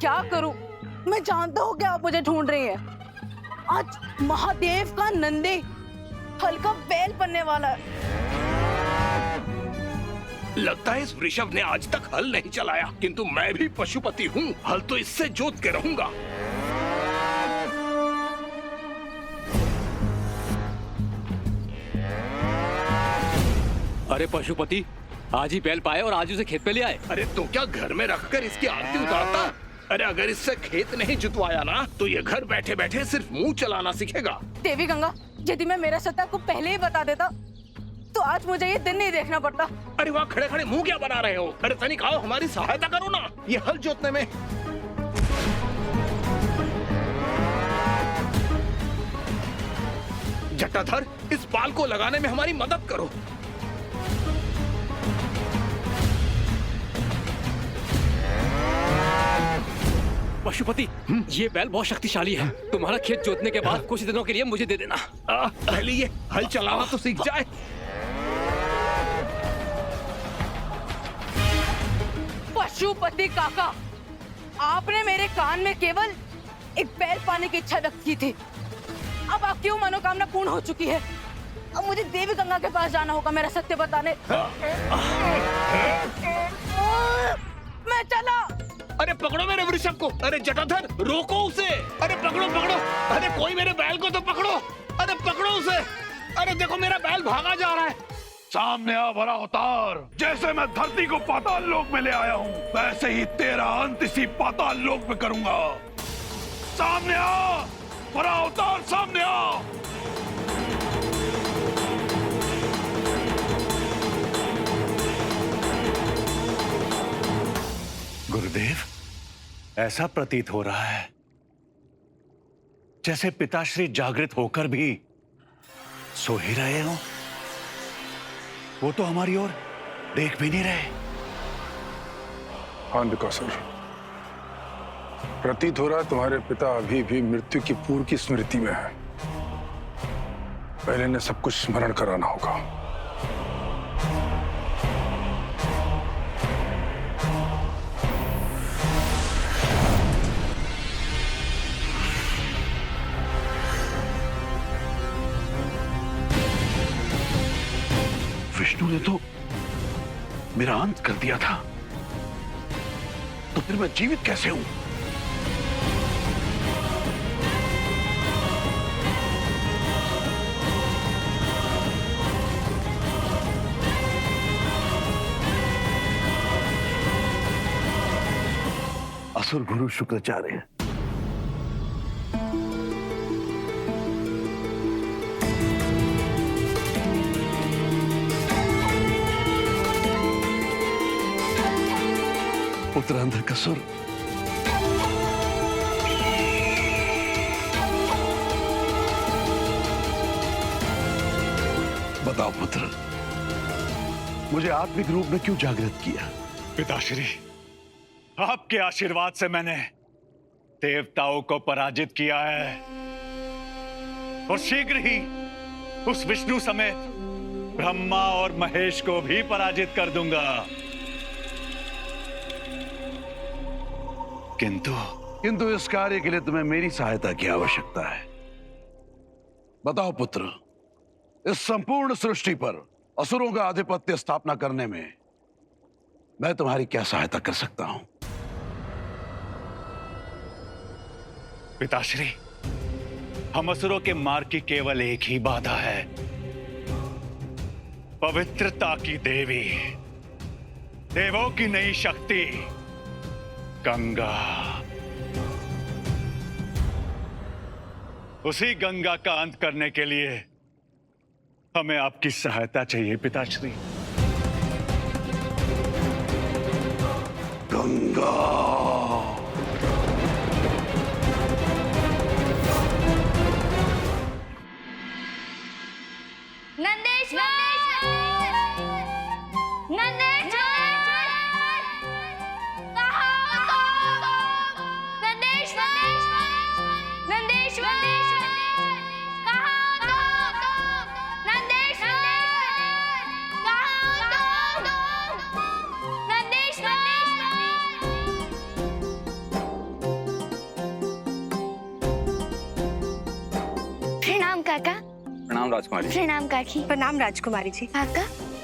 क्या करूं? मैं जानता हूं कि आप मुझे ढूंढ रही हैं। आज महादेव का नंदी हल का बैल बनने वाला है। लगता है इस वृषभ ने आज तक हल नहीं चलाया, किंतु मैं भी पशुपति हूँ, हल तो इससे जोत के रहूंगा। अरे पशुपति, आज ही बैल पाए और आज उसे खेत पे ले आए। अरे तो क्या घर में रखकर इसकी आरती उतारता? अरे अगर इससे खेत नहीं जुतवाया ना, तो ये घर बैठे बैठे सिर्फ मुंह चलाना सीखेगा। देवी गंगा, यदि मैं मेरा सत्य आपको पहले ही बता देता तो आज मुझे ये दिन नहीं देखना पड़ता। अरे वहाँ खड़े खड़े मुंह क्या बना रहे हो? अरे तनिक आओ, हमारी सहायता करो ना ये हल जोतने में। जटाधर, इस बाल को लगाने में हमारी मदद करो। पशुपति, ये बैल बहुत शक्तिशाली है। तुम्हारा खेत जोतने के बाद कुछ दिनों के लिए मुझे दे देना। पहले ये हल चलाना तो सीख जाए। पशुपति काका, आपने मेरे कान में केवल एक बैल पाने की इच्छा व्यक्त की थी। अब आपकी वो मनोकामना पूर्ण हो चुकी है। अब मुझे देवी गंगा के पास जाना होगा मेरा सत्य बताने। मैं चला। अरे पकड़ो मेरे वृषभ को। अरे जटाधर, रोको उसे। अरे पकड़ो पकड़ो। अरे कोई मेरे बैल को तो पकड़ो। अरे पकड़ो उसे। अरे देखो मेरा बैल भागा जा रहा है। सामने आ भरा अवतार। जैसे मैं धरती को पाताल लोक में ले आया हूँ, वैसे ही तेरा अंत इसी पाताल लोक में करूंगा। सामने आ भरा अवतार, सामने आ। गुरुदेव, ऐसा प्रतीत हो रहा है जैसे पिताश्री जागृत होकर भी सो ही रहे हो। वो तो हमारी ओर देख भी नहीं रहे। हाँ बिकासुर, प्रतीत हो रहा है तुम्हारे पिता अभी भी मृत्यु की पूर्व की स्मृति में है। पहले इन्हें सब कुछ स्मरण कराना होगा। विष्णु ने तो मेरा अंत कर दिया था, तो फिर मैं जीवित कैसे हूं? असुर गुरु शुक्राचार्य, पुत्र अंधकसुर, बताओ पुत्र, मुझे आत्मिक रूप में क्यों जागृत किया? पिताश्री, आपके आशीर्वाद से मैंने देवताओं को पराजित किया है और शीघ्र ही उस विष्णु समेत ब्रह्मा और महेश को भी पराजित कर दूंगा। किंतु इस कार्य के लिए तुम्हें मेरी सहायता की आवश्यकता है। बताओ पुत्र, इस संपूर्ण सृष्टि पर असुरों का आधिपत्य स्थापना करने में मैं तुम्हारी क्या सहायता कर सकता हूं? पिताश्री, हम असुरों के मार्ग की केवल एक ही बाधा है, पवित्रता की देवी, देवों की नई शक्ति गंगा। उसी गंगा का अंत करने के लिए हमें आपकी सहायता चाहिए पिताश्री। गंगा। नंदेश्वर, नंदेश्वर, प्रणाम काका। प्रणाम राजकुमारी। प्रणाम काकी। प्रणाम राजकुमारी जी। काका,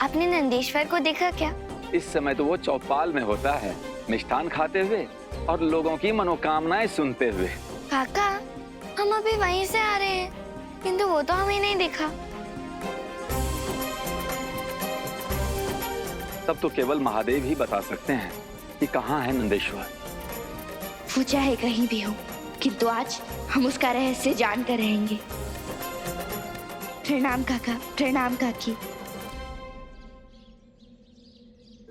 आपने नंदेश्वर को देखा क्या? इस समय तो वो चौपाल में होता है, मिष्ठान खाते हुए और लोगों की मनोकामनाएं सुनते हुए। काका, हम अभी वहीं से आ रहे हैं, किंतु वो तो हमें नहीं दिखा। तब तो केवल महादेव ही बता सकते हैं कि कहाँ है नंदेश्वर। वो चाहे कहीं भी हो, किंतु आज हम उसका रहस्य जानकर रहेंगे। प्रणाम काका, प्रणाम काकी।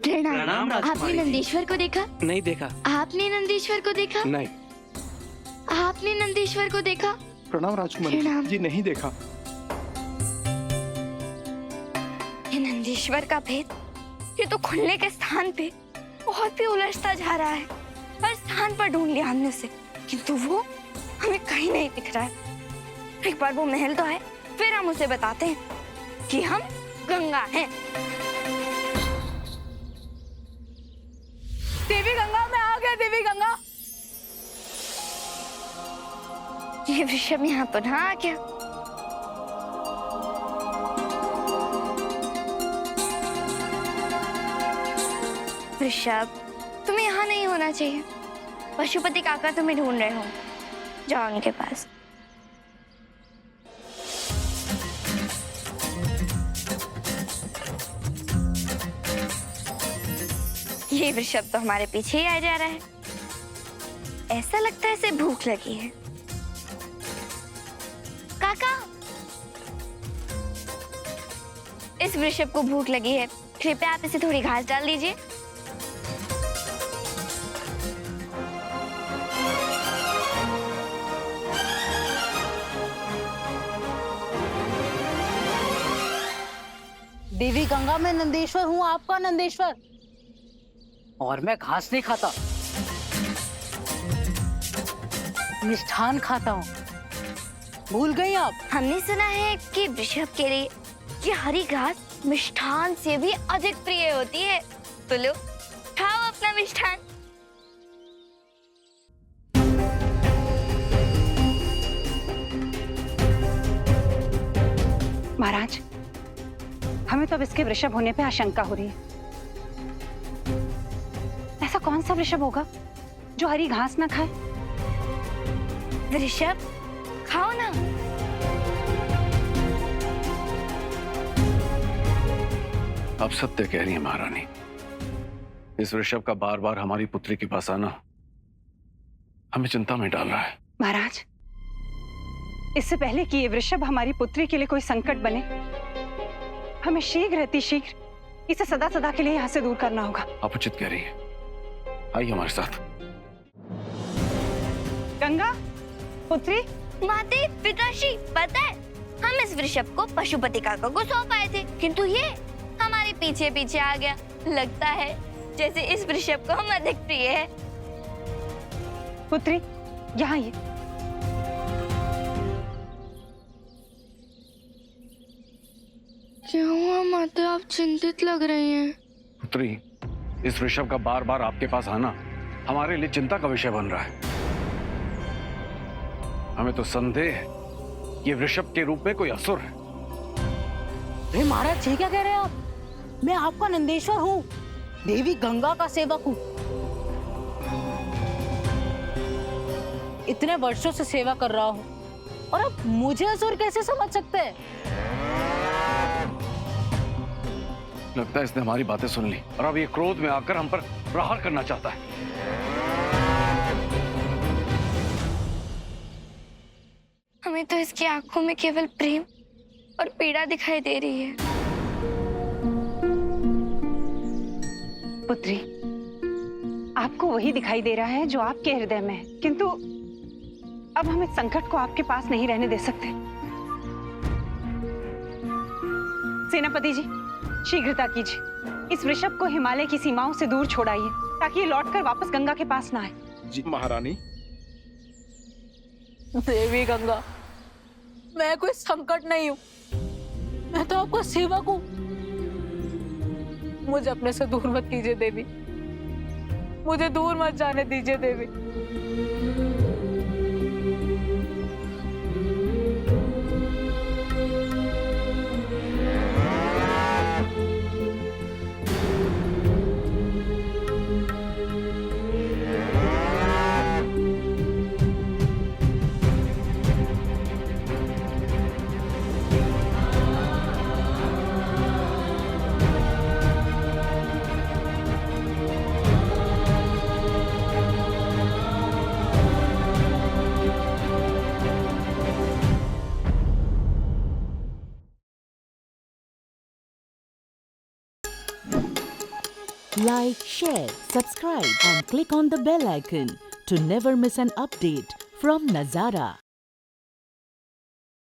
प्रणाम। आपने नंदेश्वर को देखा? नहीं देखा। आपने नंदेश्वर को देखा? नहीं। आपने नंदेश्वर को देखा? प्रणाम राजकुमारी प्रणाम। जी, नहीं देखा। ये नंदेश्वर का भेद, ये तो खुलने के स्थान पे बहुत भी उलझता जा रहा है। हर स्थान पर ढूंढ लिया हमने उसे, किंतु वो हमें कहीं नहीं दिख रहा है। एक बार वो महल तो आए, फिर हम उसे बताते हैं कि हम गंगा हैं। देवी गंगा, मैं आ गया देवी गंगा। ये वृषभ यहाँ पुनः आ गया। वृषभ, तुम्हें यहाँ नहीं होना चाहिए। पशुपति काका तुम्हें ढूंढ रहे हो, जाओ उनके पास। ये वृषभ तो हमारे पीछे ही आ जा रहा है। ऐसा लगता है इसे भूख लगी है। काका, इस वृषभ को भूख लगी है, कृपया आप इसे थोड़ी घास डाल दीजिए। देवी गंगा, मैं नंदेश्वर हूँ, आपका नंदेश्वर, और मैं घास नहीं खाता, मिष्ठान खाता हूँ। भूल गई आप? हमने सुना है कि वृषभ के लिए ये हरी घास मिष्ठान से भी अधिक प्रिय होती है। तो लो, खाओ अपना मिष्ठान। महाराज, हमें तो अब इसके वृषभ होने पे आशंका हो रही है। ऐसा कौन सा वृषभ होगा जो हरी घास ना खाए? वृषभ, खाओ ना। आप सत्य कह रही हैं महारानी। इस वृषभ का बार बार हमारी पुत्री के पास आना हमें चिंता में डाल रहा है। महाराज, इससे पहले कि ये वृषभ हमारी पुत्री के लिए कोई संकट बने, हमें शीघ्र इसे सदा सदा के लिए यहाँ से दूर करना होगा। आप उचित कह रही हैं। आइए हमारे साथ। गंगा पुत्री। माते, पिताश्री, पता है हम इस वृषभ को पशुपति काका को सौंप आए थे, किंतु ये हमारे पीछे पीछे आ गया। लगता है जैसे इस वृषभ को हम अधिक प्रिय है। पुत्री, यहाँ ये। क्या हुआ माता, आप चिंतित लग रही हैं। पुत्री, इस वृषभ का बार बार आपके पास आना हमारे लिए चिंता का विषय बन रहा है। हमें तो संदेह है ये वृषभ के रूप में कोई असुर है। अरे महाराज, ये क्या कह रहे हैं आप? मैं आपका नंदेश्वर हूँ, देवी गंगा का सेवक हूँ। इतने वर्षों से सेवा कर रहा हूँ, और अब मुझे असुर कैसे समझ सकते हैं? लगता है इसने हमारी बातें सुन ली और अब ये क्रोध में आकर हम पर प्रहार करना चाहता है। हमें तो इसकी आंखों में केवल प्रेम और पीड़ा दिखाई दे रही है। पुत्री, आपको वही दिखाई दे रहा है जो आपके हृदय में है, किंतु अब हम इस संकट को आपके पास नहीं रहने दे सकते। सेनापति जी, शीघ्रता कीजिए, इस वृषभ को हिमालय की सीमाओं से दूर छोड़ाइए ताकि ये लौटकर वापस गंगा के पास ना आए। जी महारानी। देवी गंगा, मैं कोई संकट नहीं हूँ, मैं तो आपका सेवक हूँ। मुझे अपने से दूर मत कीजिए देवी, मुझे दूर मत जाने दीजिए देवी। like, share, subscribe and click on the bell icon to never miss an update from Nazara.